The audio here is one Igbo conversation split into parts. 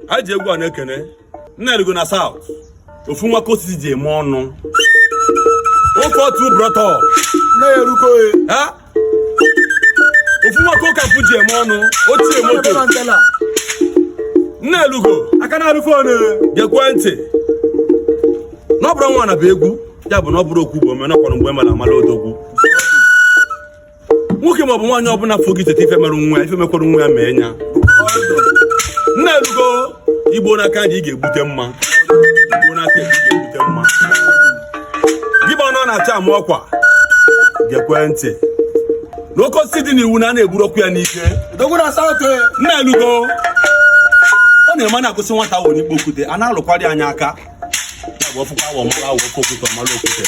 Aje egwu a na-ekene nna erigo na South ofu nwa kosisi ji eme ọnụ oke otu brọtọ na-eruko ha ofu nwa kokapu ji eme ọnụ otie moto nna elugo aka na alụfone gekwe ntị n'ọbụrụ nwa na bụ egwu ya bụ na ọ bụrụ okwu bụ ome n'ọkwọrọ mgbe mara amala odogwu nwoke maọbụ nwaanyị ọbụla fogitete ife mere nwa ife mekwara nwa ya mee nya nna elugo igbo n'aka dị ị ga-egbute mma igbo n'aka ị ga-egbute mma gị bụ ọ na-achọ ama ọkwa gekwe ntị n'oke osisi dị n'iwu na a na-egburu okwu ya n'ike dogwu na South nna elugo ọ na-eme na-akwụsị nwata ahụ n'ikpo okwute a na-alụkwarị anya aka ya bụ ọfụkwa awọ mara awọ oke okwute ọmara okwute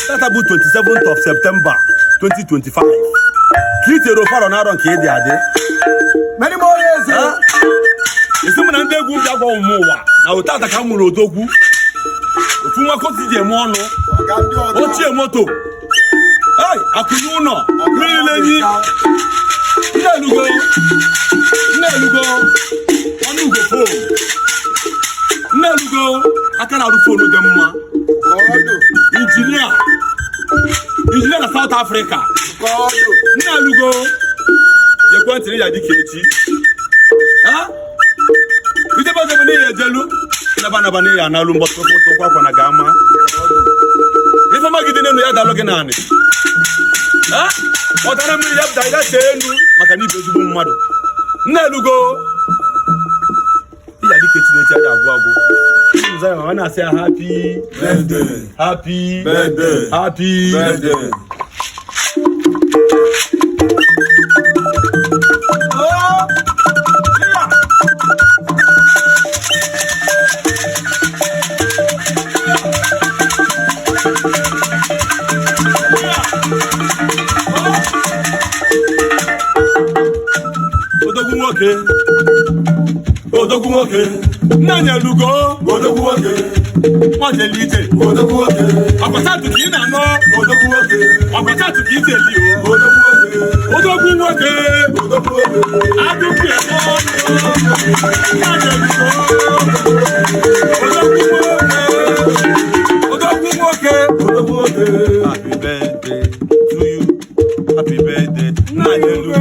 tata bụ 27th of September 2025 ka itere ofaro na arọ nke ịdị adị many more years esi m na ndị egwu bịa gwa ụmụ ụwa na ụtata ka m nwere odogwu ofu nwa kosi ji eme ọnụ ochie moto akụnye ụlọ niile enyi nne elugo ọnụ ugo fon nne elugo aka na-arụ fonu dị mma injinia na South Africa nne elugo ekwentị ya dịka echi idebazebe n'ihe ejelu naba n'ihe analụ mgbọtụkwa akwa na ga-ama ife magide n'elu ya dalụ gị naanị ọ dara mmiri ya pụtara ya chee elu maka na ibe ezigbo mmadụ nne elugo ya dịka echi na-echi aja agwụ agwụ ụzọ mama na-asị ya happy birthday odogwu nwoke nna elugo odogwu nwoke nwajeli ije odogwu nwoke akwatatu ka ị na-anọ odogwu nwoke akwatatu ka ije eli odogwu nwoke adụkwu ego odogwu nwoke happy birthday to you happy birthday nna elugo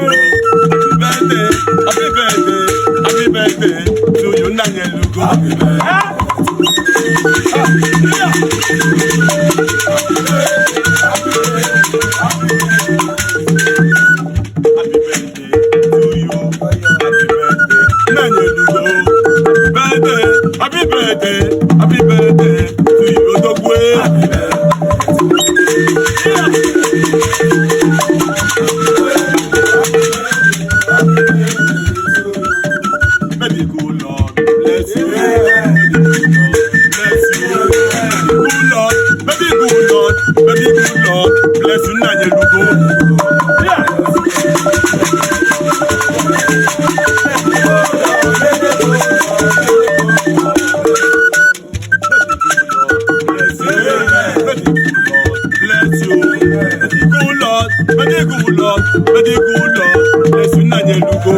happy birthday to you nna elugo happy birthday happy birthday to you odogwu Baby good Lord bless you good Lord baby good Lord bless you nna elugo Very good Lord, bless you nna elugo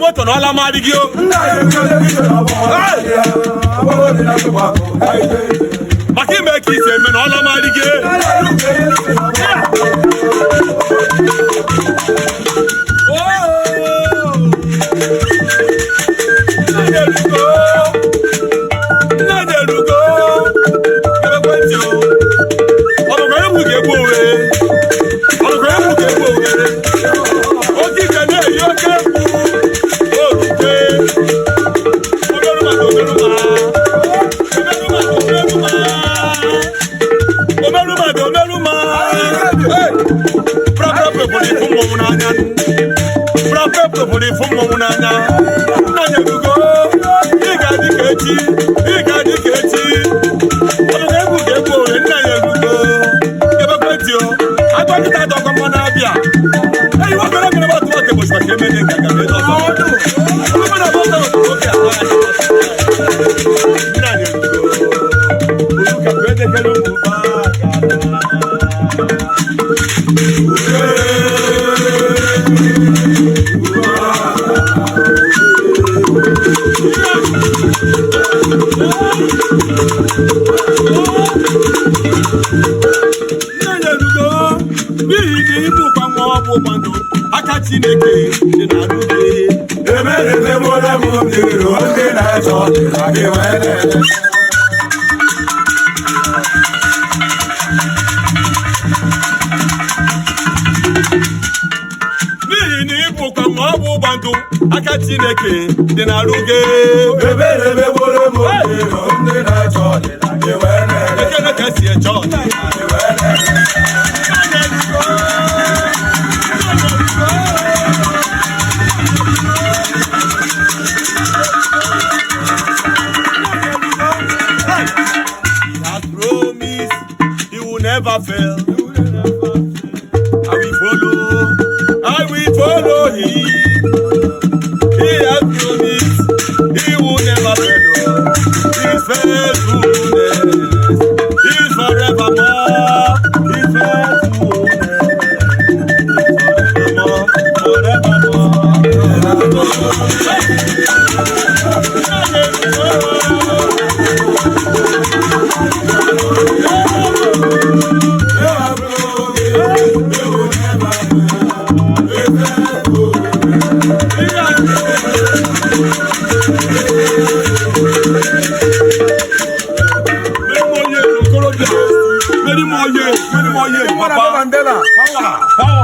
moto na Olamarigi o maka ime ka isi eme na Olamarigi Omeruma for the Fumonana. Brapep for the Fumonana. Nanya to go. He got the Katie. He got the Katie. What a name would get go and Nanya to go. Give a pet you. I got it out of Monabia. Hey, what are you about to watch the Bush? Never fail. I will follow him. He has promised he will never fail. His faithfulness is forevermore. His faithfulness is many more years, Papa. Mandela, power.